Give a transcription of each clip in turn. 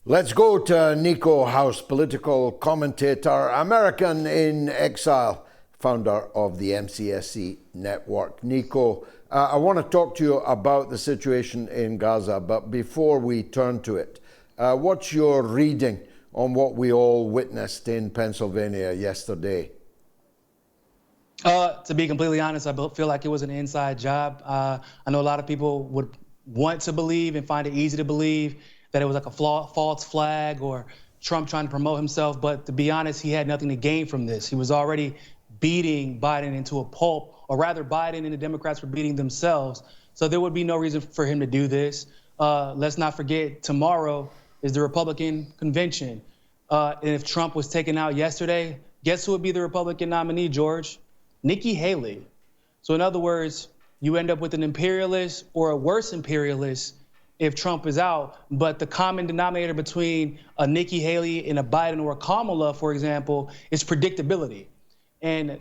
Let's go to Niko House, political commentator, American in exile, founder of the MCSC network. Niko, I want to talk to you about the situation in Gaza, but before we turn to it, what's your reading on what we all witnessed in Pennsylvania yesterday? To be completely honest, I feel like it was an inside job. I know a lot of people would want to believe and find it easy to believe that it was like a false flag or Trump trying to promote himself. But to be honest, he had nothing to gain from this. He was already beating Biden into a pulp, or rather Biden and the Democrats were beating themselves. So there would be no reason for him to do this. Let's not forget, tomorrow is the Republican convention. And if Trump was taken out yesterday, guess who would be the Republican nominee, George? Nikki Haley. So in other words, you end up with an imperialist or a worse imperialist if Trump is out. But the common denominator between a Nikki Haley and a Biden or a Kamala, for example, is predictability. And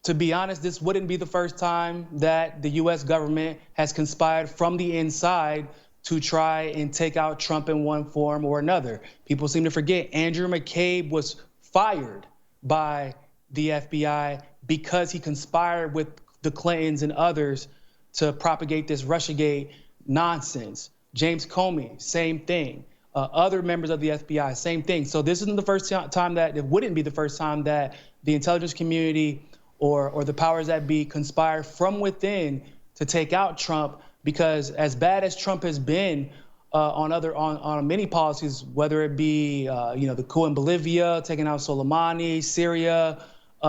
to be honest, this wouldn't be the first time that the U.S. government has conspired from the inside to try and take out Trump in one form or another. People seem to forget Andrew McCabe was fired by the FBI because he conspired with the Clintons and others to propagate this Russiagate nonsense. James Comey, same thing. Other members of the FBI, same thing. So this isn't the first time that, it wouldn't be the first time that the intelligence community or the powers that be conspire from within to take out Trump, because as bad as Trump has been on many policies, whether it be the coup in Bolivia, taking out Soleimani, Syria,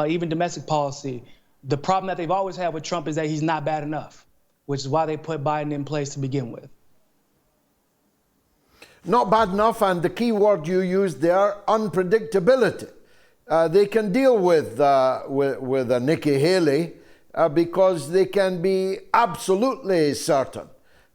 even domestic policy, the problem that they've always had with Trump is that he's not bad enough, which is why they put Biden in place to begin with. Not bad enough, and the key word you used there, unpredictability. They can deal with a Nikki Haley because they can be absolutely certain.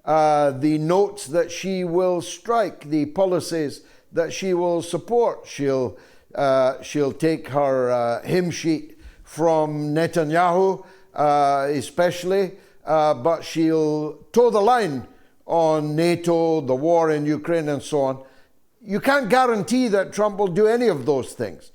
The notes that she will strike, the policies that she will support, she'll take her hymn sheet from Netanyahu, especially, but she'll toe the line on NATO, the war in Ukraine, and so on. You can't guarantee that Trump will do any of those things.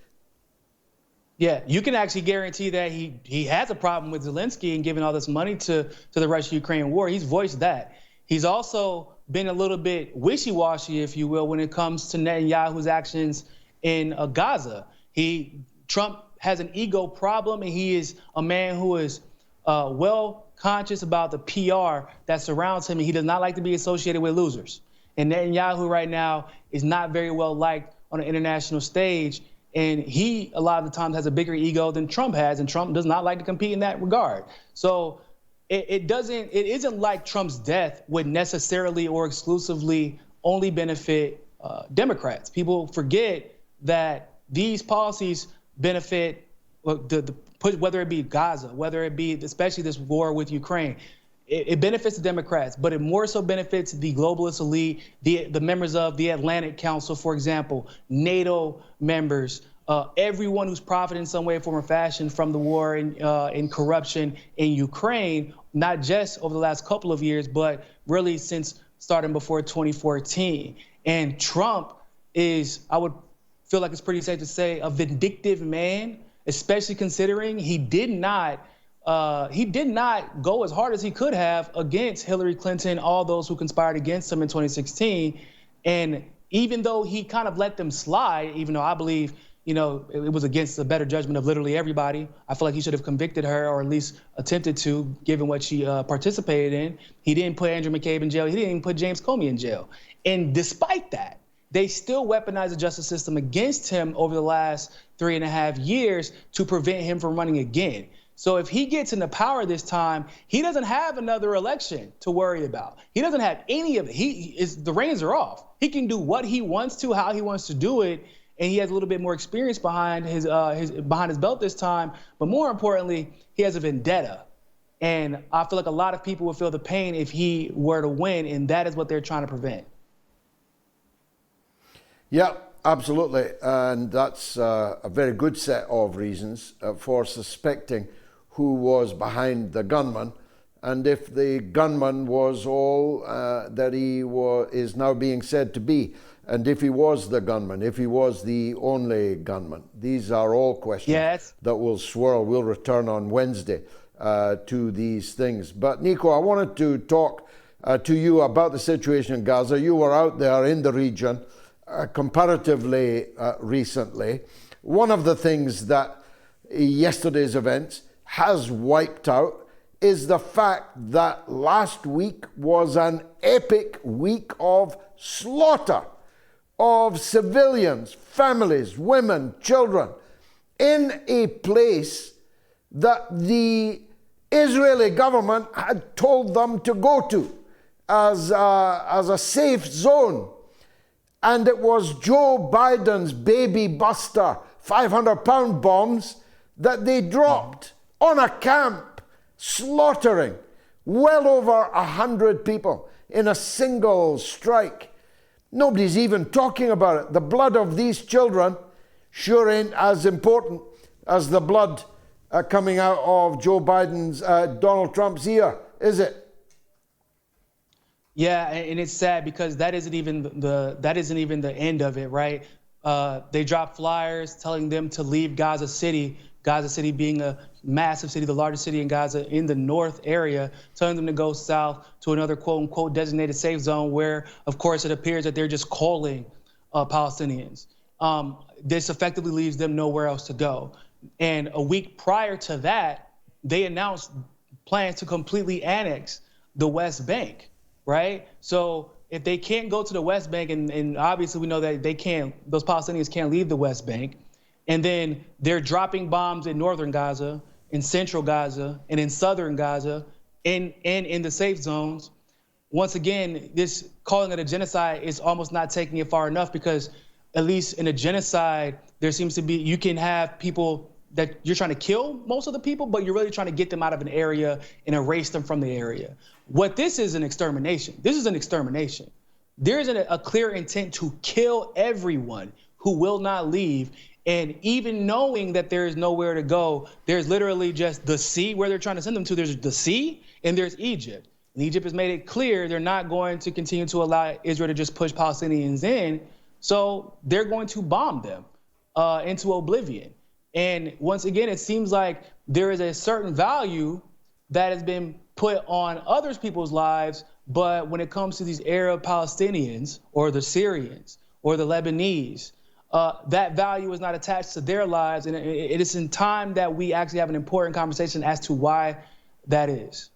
Yeah, you can actually guarantee that he has a problem with Zelensky and giving all this money to the Russia-Ukraine war. He's voiced that. He's also been a little bit wishy-washy, if you will, when it comes to Netanyahu's actions in Gaza. Trump has an ego problem, and he is a man who is well conscious about the PR that surrounds him, and he does not like to be associated with losers. And Netanyahu right now is not very well liked on an international stage, and he a lot of the times has a bigger ego than Trump has, and Trump does not like to compete in that regard. So it isn't like Trump's death would necessarily or exclusively only benefit Democrats. People forget that these policies benefit whether it be Gaza, whether it be especially this war with Ukraine. It benefits the Democrats, but it more so benefits the globalist elite, the members of the Atlantic Council, for example, NATO members, everyone who's profited in some way, form, or fashion from the war and corruption in Ukraine, not just over the last couple of years, but really since starting before 2014. And Trump is, I would feel like it's pretty safe to say, a vindictive man, especially considering he did not go as hard as he could have against Hillary Clinton, all those who conspired against him in 2016. And even though he kind of let them slide, even though I believe, it was against the better judgment of literally everybody, I feel like he should have convicted her, or at least attempted to, given what she participated in. He didn't put Andrew McCabe in jail. He didn't even put James Comey in jail. And despite that, they still weaponized the justice system against him over the last 3.5 years to prevent him from running again. So if he gets into power this time, he doesn't have another election to worry about. He doesn't have any of it. The reins are off. He can do what he wants to, how he wants to do it, and he has a little bit more experience behind his belt this time. But more importantly, he has a vendetta. And I feel like a lot of people would feel the pain if he were to win, and that is what they're trying to prevent. Yeah, absolutely. And that's a very good set of reasons for suspecting who was behind the gunman. And if the gunman was all that he is now being said to be. And if he was the gunman, if he was the only gunman, these are all questions that will swirl. We'll return on Wednesday to these things. But Niko, I wanted to talk to you about the situation in Gaza. You were out there in the region comparatively recently. One of the things that yesterday's events has wiped out is the fact that last week was an epic week of slaughter of civilians, families, women, children, in a place that the Israeli government had told them to go to as a safe zone. And it was Joe Biden's baby buster 500-pound bombs that they dropped on a camp, slaughtering well over 100 people in a single strike. Nobody's even talking about it. The blood of these children sure ain't as important as the blood coming out of Joe Biden's, Donald Trump's ear, is it? Yeah, and it's sad because that isn't even the end of it, right? They dropped flyers telling them to leave Gaza City. Gaza City being a massive city, the largest city in Gaza in the north area, telling them to go south to another quote unquote designated safe zone where, of course, it appears that they're just calling Palestinians. This effectively leaves them nowhere else to go. And a week prior to that, they announced plans to completely annex the West Bank, right? So if they can't go to the West Bank, and obviously we know that those Palestinians can't leave the West Bank, and then they're dropping bombs in northern Gaza, in central Gaza, and in southern Gaza, and in the safe zones. Once again, this calling it a genocide is almost not taking it far enough, because at least in a genocide, there seems to be, you can have people that you're trying to kill most of the people, but you're really trying to get them out of an area and erase them from the area. What this is an extermination. This is an extermination. There is a clear intent to kill everyone who will not leave. And even knowing that there is nowhere to go, there's literally just the sea where they're trying to send them to. There's the sea and there's Egypt. And Egypt has made it clear they're not going to continue to allow Israel to just push Palestinians in. So they're going to bomb them into oblivion. And once again, it seems like there is a certain value that has been put on other people's lives. But when it comes to these Arab Palestinians or the Syrians or the Lebanese, that value is not attached to their lives. And it is in time that we actually have an important conversation as to why that is.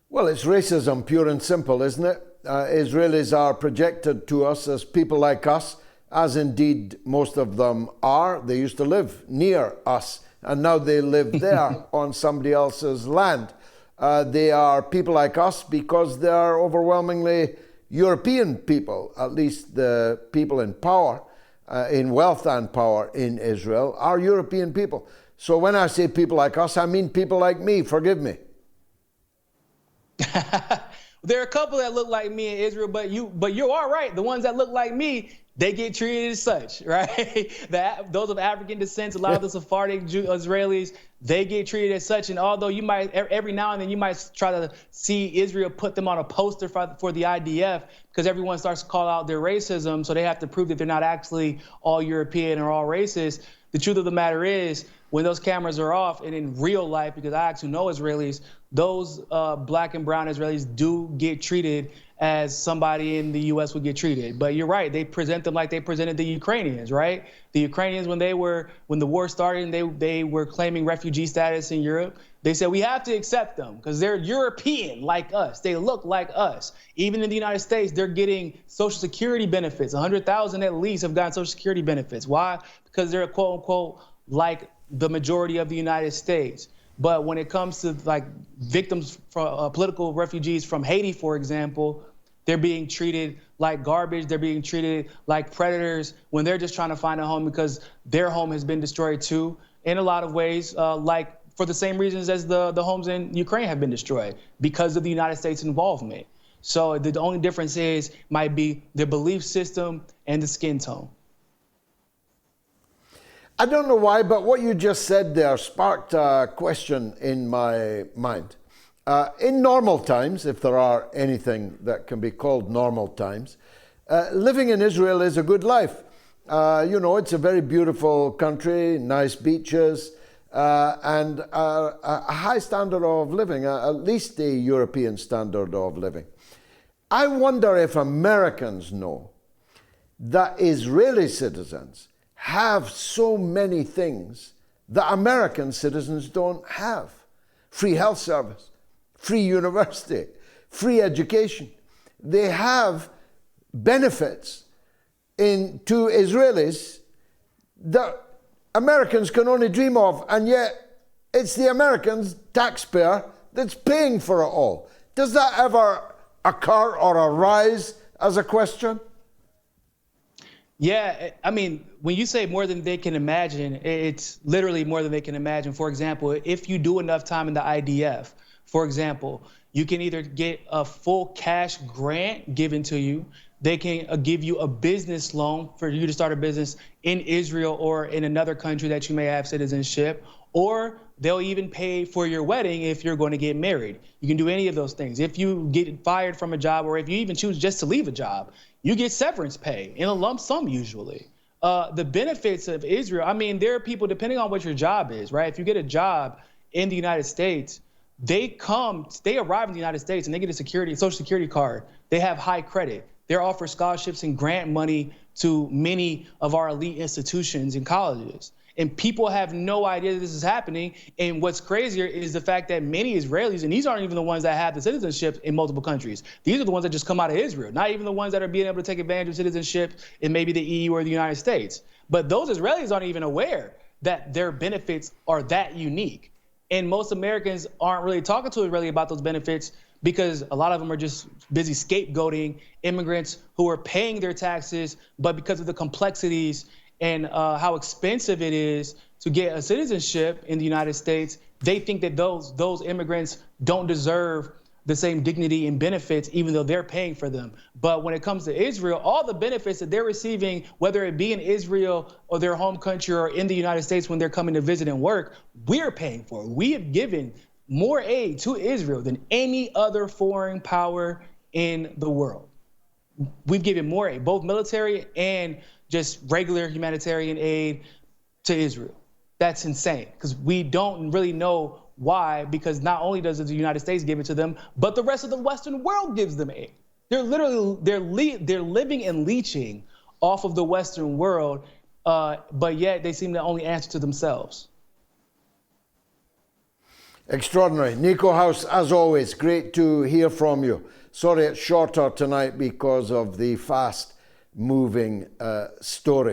Well, it's racism, pure and simple, isn't it? Israelis are projected to us as people like us, as indeed most of them are. They used to live near us, and now they live there on somebody else's land. They are people like us because they are overwhelmingly European people. At least the people in power, in wealth and power in Israel, are European people. So when I say people like us, I mean people like me. Forgive me. There are a couple that look like me in Israel, but you are right. The ones that look like me, they get treated as such, right? Those of African descent, a lot of the Sephardic Israelis, they get treated as such. And although you might, every now and then, you might try to see Israel put them on a poster for the IDF, because everyone starts to call out their racism, so they have to prove that they're not actually all European or all racist. The truth of the matter is, when those cameras are off, and in real life, because I actually know Israelis, those black and brown Israelis do get treated as somebody in the U.S. would get treated. But you're right, they present them like they presented the Ukrainians, right? The Ukrainians, when the war started and they were claiming refugee status in Europe, they said we have to accept them because they're European like us. They look like us. Even in the United States, they're getting Social Security benefits. 100,000 at least have gotten Social Security benefits. Why? Because they're quote unquote like the majority of the United States. But when it comes to like victims from political refugees from Haiti, for example, they're being treated like garbage. They're being treated like predators when they're just trying to find a home because their home has been destroyed too. In a lot of ways, like for the same reasons as the homes in Ukraine have been destroyed because of the United States involvement. So the only difference might be their belief system and the skin tone. I don't know why, but what you just said there sparked a question in my mind. in normal times, if there are anything that can be called normal times, living in Israel is a good life. It's a very beautiful country, nice beaches, and a high standard of living, at least a European standard of living. I wonder if Americans know that Israeli citizens have so many things that American citizens don't have. Free health service, free university, free education. They have benefits to Israelis that Americans can only dream of, and yet it's the American taxpayer that's paying for it all. Does that ever occur or arise as a question? Yeah, I mean, when you say more than they can imagine, it's literally more than they can imagine. For example, if you do enough time in the IDF, for example, you can either get a full cash grant given to you. They can give you a business loan for you to start a business in Israel or in another country that you may have citizenship, or they'll even pay for your wedding if you're going to get married. You can do any of those things. If you get fired from a job, or if you even choose just to leave a job, you get severance pay in a lump sum usually. The benefits of Israel, I mean, there are people, depending on what your job is, right? If you get a job in the United States, they arrive in the United States and they get a social security card. They have high credit. They're offered scholarships and grant money to many of our elite institutions and colleges. And people have no idea that this is happening. And what's crazier is the fact that many Israelis, and these aren't even the ones that have the citizenship in multiple countries. These are the ones that just come out of Israel, not even the ones that are being able to take advantage of citizenship in maybe the EU or the United States. But those Israelis aren't even aware that their benefits are that unique. And most Americans aren't really talking to Israeli about those benefits because a lot of them are just busy scapegoating immigrants who are paying their taxes, but because of the complexities and how expensive it is to get a citizenship in the United States, they think that those immigrants don't deserve the same dignity and benefits, even though they're paying for them. But when it comes to Israel, all the benefits that they're receiving, whether it be in Israel or their home country or in the United States when they're coming to visit and work, we're paying for it. We have given more aid to Israel than any other foreign power in the world. We've given more aid, both military and just regular humanitarian aid to Israel. That's insane because we don't really know why, because not only does the United States give it to them, but the rest of the Western world gives them aid. They're living and leeching off of the Western world, but yet they seem to only answer to themselves. Extraordinary. Niko House, as always, great to hear from you. Sorry it's shorter tonight because of the fast-moving story.